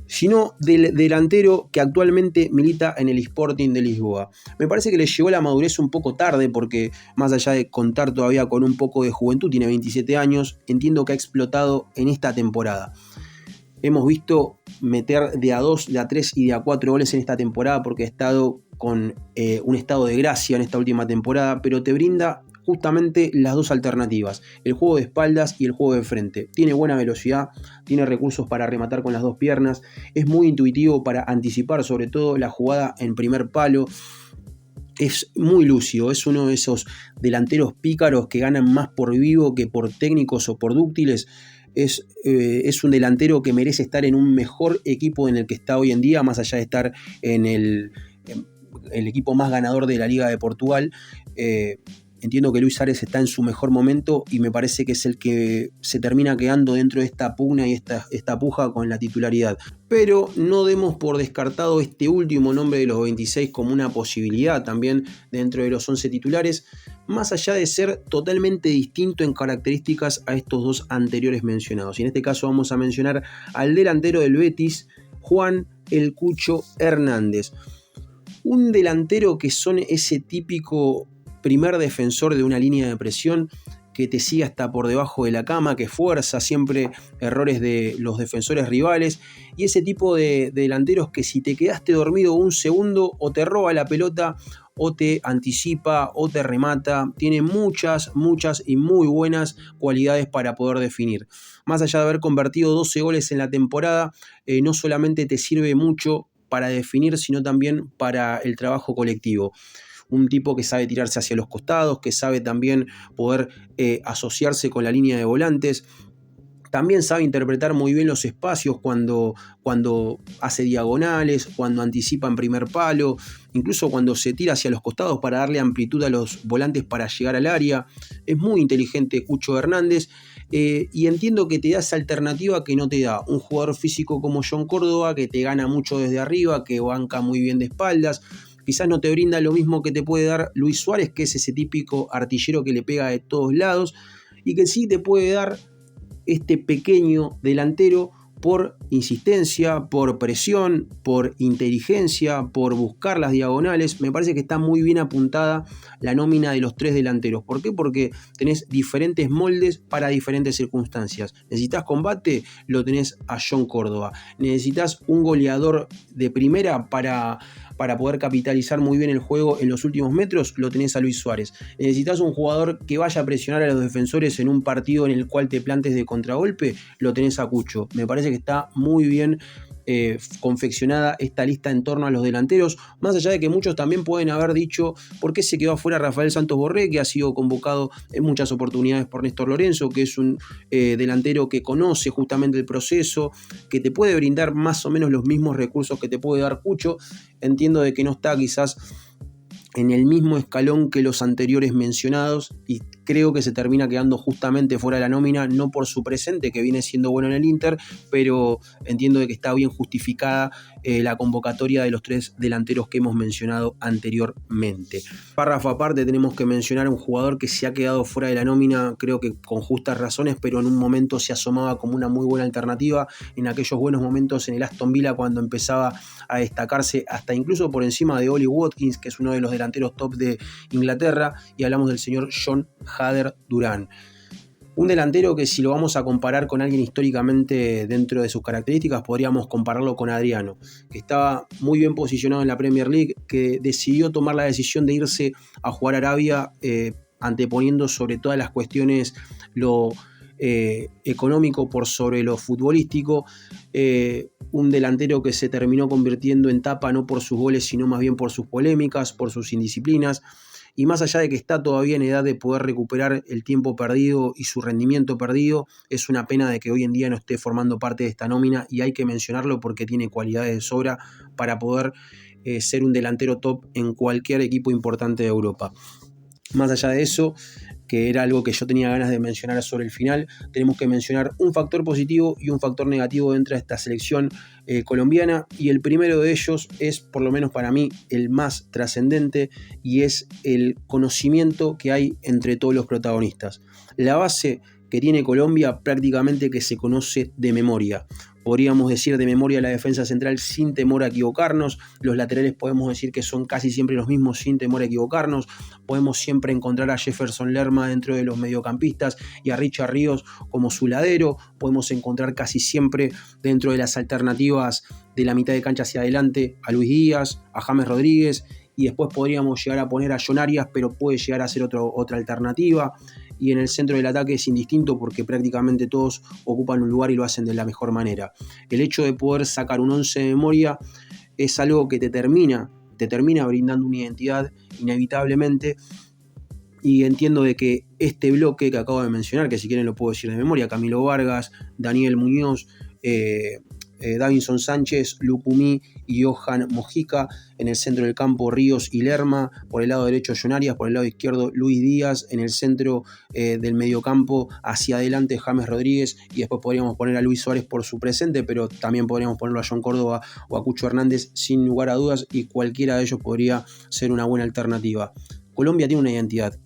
sino del delantero que actualmente milita en el Sporting de Lisboa. Me parece que le llegó la madurez un poco tarde porque, más allá de contar todavía con un poco de juventud, tiene 27 años, entiendo que ha explotado en esta temporada. Hemos visto meter de a 2, de a 3 y de a 4 goles en esta temporada porque ha estado con un estado de gracia en esta última temporada, pero te brinda justamente las dos alternativas, el juego de espaldas y el juego de frente. Tiene buena velocidad, tiene recursos para rematar con las dos piernas, es muy intuitivo para anticipar sobre todo la jugada en primer palo. Es muy lúcido, es uno de esos delanteros pícaros que ganan más por vivo que por técnicos o por dúctiles. Es un delantero que merece estar en un mejor equipo en el que está hoy en día, más allá de estar en el equipo más ganador de la Liga de Portugal. Entiendo que Luis Suárez está en su mejor momento y me parece que es el que se termina quedando dentro de esta pugna y esta puja con la titularidad. Pero no demos por descartado este último nombre de los 26 como una posibilidad también dentro de los 11 titulares, más allá de ser totalmente distinto en características a estos dos anteriores mencionados. Y en este caso vamos a mencionar al delantero del Betis, Juan El Cucho Hernández. Un delantero que son ese típico primer defensor de una línea de presión que te sigue hasta por debajo de la cama, que fuerza siempre errores de los defensores rivales, y ese tipo de delanteros que si te quedaste dormido un segundo o te roba la pelota o te anticipa o te remata, tiene muchas y muy buenas cualidades para poder definir. Más allá de haber convertido 12 goles en la temporada, no solamente te sirve mucho para definir, sino también para el trabajo colectivo. Un tipo que sabe tirarse hacia los costados, que sabe también poder asociarse con la línea de volantes. También sabe interpretar muy bien los espacios cuando hace diagonales, cuando anticipa en primer palo, incluso cuando se tira hacia los costados para darle amplitud a los volantes para llegar al área. Es muy inteligente Cucho Hernández, y entiendo que te da esa alternativa que no te da un jugador físico como John Córdoba, que te gana mucho desde arriba, que banca muy bien de espaldas. Quizás no te brinda lo mismo que te puede dar Luis Suárez, que es ese típico artillero que le pega de todos lados, y que sí te puede dar este pequeño delantero por insistencia, por presión, por inteligencia, por buscar las diagonales. Me parece que está muy bien apuntada la nómina de los 3 delanteros. ¿Por qué? Porque tenés diferentes moldes para diferentes circunstancias. Necesitas combate, lo tenés a John Córdoba. Necesitas un goleador de primera para poder capitalizar muy bien el juego en los últimos metros, lo tenés a Luis Suárez. Necesitas un jugador que vaya a presionar a los defensores en un partido en el cual te plantes de contragolpe, lo tenés a Cucho. Me parece que está muy bien confeccionada esta lista en torno a los delanteros, más allá de que muchos también pueden haber dicho por qué se quedó afuera Rafael Santos Borré, que ha sido convocado en muchas oportunidades por Néstor Lorenzo, que es un delantero que conoce justamente el proceso, que te puede brindar más o menos los mismos recursos que te puede dar Cucho. Entiendo de que no está quizás en el mismo escalón que los anteriores mencionados, y creo que se termina quedando justamente fuera de la nómina, no por su presente, que viene siendo bueno en el Inter, pero entiendo de que está bien justificada la convocatoria de los 3 delanteros que hemos mencionado anteriormente. Párrafo aparte, tenemos que mencionar a un jugador que se ha quedado fuera de la nómina, creo que con justas razones, pero en un momento se asomaba como una muy buena alternativa, en aquellos buenos momentos en el Aston Villa, cuando empezaba a destacarse hasta incluso por encima de Ollie Watkins, que es uno de los delanteros top de Inglaterra, y hablamos del señor John Hader-Durán. Un delantero que, si lo vamos a comparar con alguien históricamente dentro de sus características, podríamos compararlo con Adriano, que estaba muy bien posicionado en la Premier League, que decidió tomar la decisión de irse a jugar a Arabia, anteponiendo sobre todas las cuestiones lo económico por sobre lo futbolístico. Un delantero que se terminó convirtiendo en tapa no por sus goles, sino más bien por sus polémicas, por sus indisciplinas. Y más allá de que está todavía en edad de poder recuperar el tiempo perdido y su rendimiento perdido, es una pena de que hoy en día no esté formando parte de esta nómina, y hay que mencionarlo porque tiene cualidades de sobra para poder ser un delantero top en cualquier equipo importante de Europa. Más allá de eso, que era algo que yo tenía ganas de mencionar sobre el final, tenemos que mencionar un factor positivo y un factor negativo dentro de esta selección colombiana, y el primero de ellos es, por lo menos para mí, el más trascendente, y es el conocimiento que hay entre todos los protagonistas. La base que tiene Colombia prácticamente que se conoce de memoria. Podríamos decir de memoria la defensa central sin temor a equivocarnos. Los laterales podemos decir que son casi siempre los mismos sin temor a equivocarnos. Podemos siempre encontrar a Jefferson Lerma dentro de los mediocampistas y a Richard Ríos como su ladero. Podemos encontrar casi siempre dentro de las alternativas de la mitad de cancha hacia adelante a Luis Díaz, a James Rodríguez, y después podríamos llegar a poner a John Arias, pero puede llegar a ser otra alternativa. Y en el centro del ataque es indistinto porque prácticamente todos ocupan un lugar y lo hacen de la mejor manera. El hecho de poder sacar un 11 de memoria es algo que te termina brindando una identidad inevitablemente, y entiendo de que este bloque que acabo de mencionar, que si quieren lo puedo decir de memoria: Camilo Vargas, Daniel Muñoz, Davinson Sánchez, Lucumí y Johan Mojica. En el centro del campo, Ríos y Lerma. Por el lado derecho, John Arias. Por el lado izquierdo, Luis Díaz. En el centro del mediocampo, hacia adelante, James Rodríguez. Y después podríamos poner a Luis Suárez por su presente, pero también podríamos ponerlo a John Córdoba o a Cucho Hernández, sin lugar a dudas, y cualquiera de ellos podría ser una buena alternativa. Colombia tiene una identidad.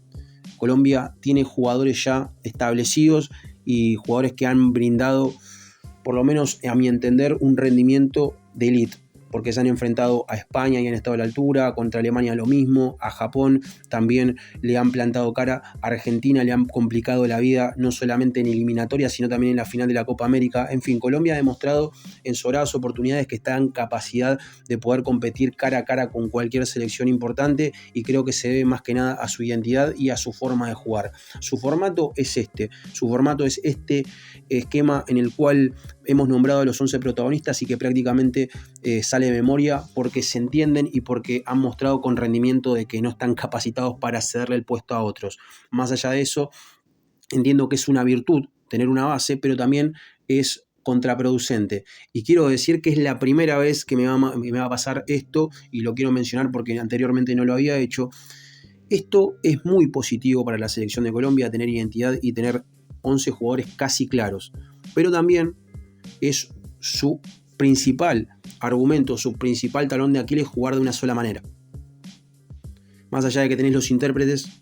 Colombia tiene jugadores ya establecidos y jugadores que han brindado, por lo menos a mi entender, un rendimiento de élite. porque se han enfrentado a España y han estado a la altura, contra Alemania lo mismo, a Japón también le han plantado cara, a Argentina le han complicado la vida, no solamente en eliminatoria, sino también en la final de la Copa América. En fin, Colombia ha demostrado en sobradas oportunidades que está en capacidad de poder competir cara a cara con cualquier selección importante, y creo que se debe más que nada a su identidad y a su forma de jugar. Su formato es este esquema en el cual hemos nombrado a los 11 protagonistas y que prácticamente sale de memoria porque se entienden y porque han mostrado con rendimiento de que no están capacitados para cederle el puesto a otros. Más allá de eso, entiendo que es una virtud tener una base, pero también es contraproducente. Y quiero decir que es la primera vez que me va a pasar esto, y lo quiero mencionar porque anteriormente no lo había hecho. Esto es muy positivo para la selección de Colombia, tener identidad y tener 11 jugadores casi claros. Pero también es su principal argumento, su principal talón de Aquiles, jugar de una sola manera. Más allá de que tenés los intérpretes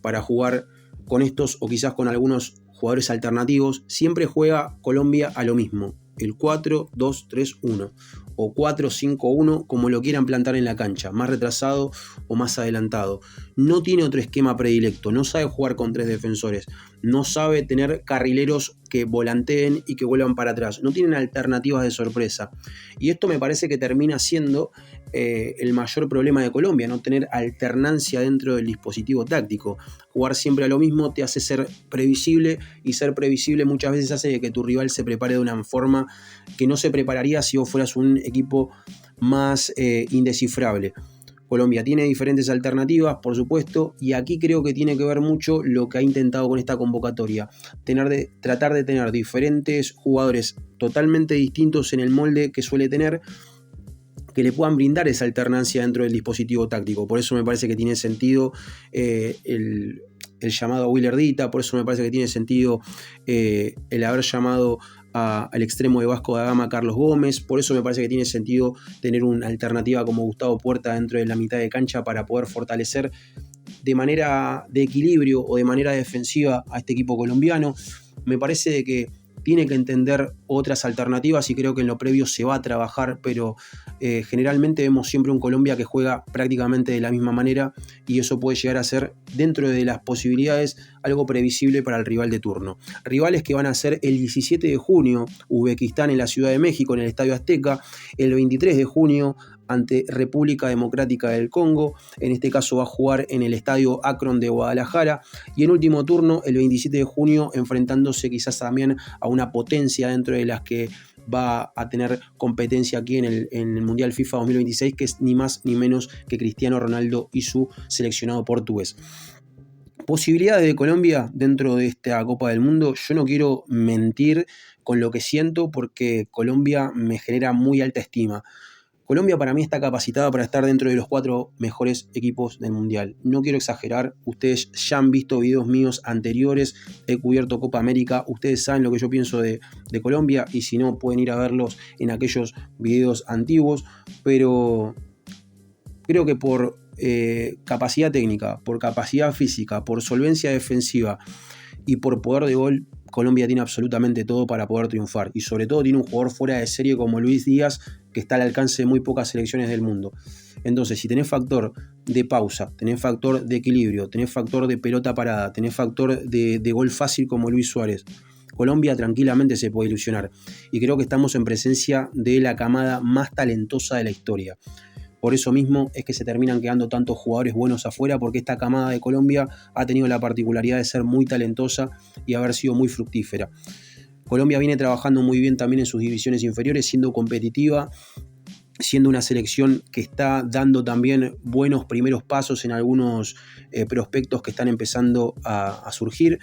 para jugar con estos o quizás con algunos jugadores alternativos, siempre juega Colombia a lo mismo, el 4-2-3-1 o 4-5-1, como lo quieran plantar en la cancha, más retrasado o más adelantado. No tiene otro esquema predilecto, no sabe jugar con 3 defensores, no sabe tener carrileros que volanteen y que vuelvan para atrás, no tienen alternativas de sorpresa. Y esto me parece que termina siendo el mayor problema de Colombia, no tener alternancia dentro del dispositivo táctico. Jugar siempre a lo mismo te hace ser previsible, y ser previsible muchas veces hace que tu rival se prepare de una forma que no se prepararía si vos fueras un equipo más indescifrable. Colombia tiene diferentes alternativas, por supuesto, y aquí creo que tiene que ver mucho lo que ha intentado con esta convocatoria. Tratar de tener diferentes jugadores totalmente distintos en el molde que suele tener, que le puedan brindar esa alternancia dentro del dispositivo táctico. Por eso me parece que tiene sentido el llamado a Willer Dita, por eso me parece que tiene sentido el haber llamado al extremo de Vasco da Gama, Carlos Gómez. Por eso me parece que tiene sentido tener una alternativa como Gustavo Puerta dentro de la mitad de cancha para poder fortalecer de manera de equilibrio o de manera defensiva a este equipo colombiano. Me parece que tiene que entender otras alternativas y creo que en lo previo se va a trabajar, pero generalmente vemos siempre un Colombia que juega prácticamente de la misma manera, y eso puede llegar a ser, dentro de las posibilidades, algo previsible para el rival de turno. Rivales que van a ser el 17 de junio, Uzbekistán en la Ciudad de México, en el Estadio Azteca, el 23 de junio ante República Democrática del Congo, en este caso va a jugar en el Estadio Akron de Guadalajara, y en último turno, el 27 de junio, enfrentándose quizás también a una potencia dentro de las que va a tener competencia aquí en el Mundial FIFA 2026, que es ni más ni menos que Cristiano Ronaldo y su seleccionado portugués. Posibilidades de Colombia dentro de esta Copa del Mundo, yo no quiero mentir con lo que siento porque Colombia me genera muy alta estima. Colombia para mí está capacitada para estar dentro de los 4 mejores equipos del Mundial. No quiero exagerar, ustedes ya han visto videos míos anteriores, he cubierto Copa América, ustedes saben lo que yo pienso de Colombia, y si no pueden ir a verlos en aquellos videos antiguos, pero creo que por capacidad técnica, por capacidad física, por solvencia defensiva y por poder de gol, Colombia tiene absolutamente todo para poder triunfar, y sobre todo tiene un jugador fuera de serie como Luis Díaz, que está al alcance de muy pocas selecciones del mundo. Entonces, si tenés factor de pausa, tenés factor de equilibrio, tenés factor de pelota parada, tenés factor de gol fácil como Luis Suárez, Colombia tranquilamente se puede ilusionar, y creo que estamos en presencia de la camada más talentosa de la historia. Por eso mismo es que se terminan quedando tantos jugadores buenos afuera, porque esta camada de Colombia ha tenido la particularidad de ser muy talentosa y haber sido muy fructífera. Colombia viene trabajando muy bien también en sus divisiones inferiores, siendo competitiva, siendo una selección que está dando también buenos primeros pasos en algunos prospectos que están empezando a surgir.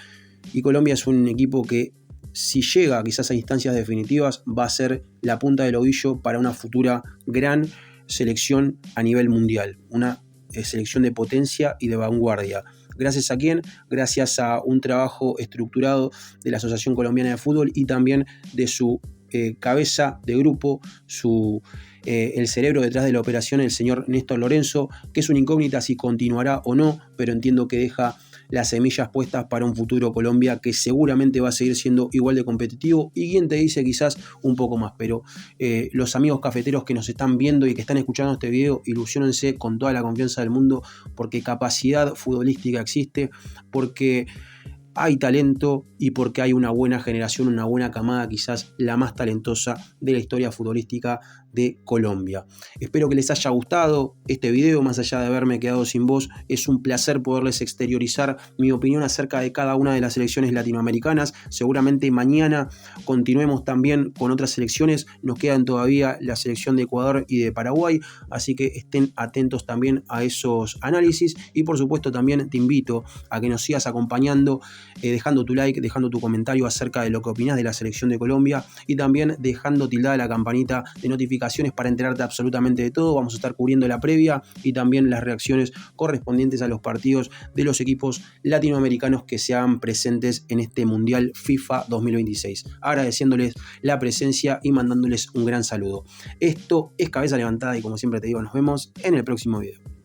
Y Colombia es un equipo que, si llega quizás a instancias definitivas, va a ser la punta del ovillo para una futura gran selección a nivel mundial, una selección de potencia y de vanguardia. ¿Gracias a quién? Gracias a un trabajo estructurado de la Asociación Colombiana de Fútbol y también de su cabeza de grupo, el cerebro detrás de la operación, el señor Néstor Lorenzo, que es una incógnita si continuará o no, pero entiendo que deja las semillas puestas para un futuro Colombia que seguramente va a seguir siendo igual de competitivo y quien te dice quizás un poco más, pero los amigos cafeteros que nos están viendo y que están escuchando este video, ilusionense con toda la confianza del mundo porque capacidad futbolística existe, porque hay talento y porque hay una buena generación, una buena camada, quizás la más talentosa de la historia futbolística de Colombia. Espero que les haya gustado este video, más allá de haberme quedado sin voz. Es un placer poderles exteriorizar mi opinión acerca de cada una de las selecciones latinoamericanas. Seguramente mañana continuemos también con otras selecciones. Nos quedan todavía la selección de Ecuador y de Paraguay, así que estén atentos también a esos análisis y por supuesto también te invito a que nos sigas acompañando dejando tu like, dejando tu comentario acerca de lo que opinás de la selección de Colombia y también dejando tildada la campanita de notificaciones para enterarte absolutamente de todo. Vamos a estar cubriendo la previa y también las reacciones correspondientes a los partidos de los equipos latinoamericanos que se hagan presentes en este Mundial FIFA 2026. Agradeciéndoles la presencia y mandándoles un gran saludo. Esto es Cabeza Levantada y como siempre te digo, nos vemos en el próximo video.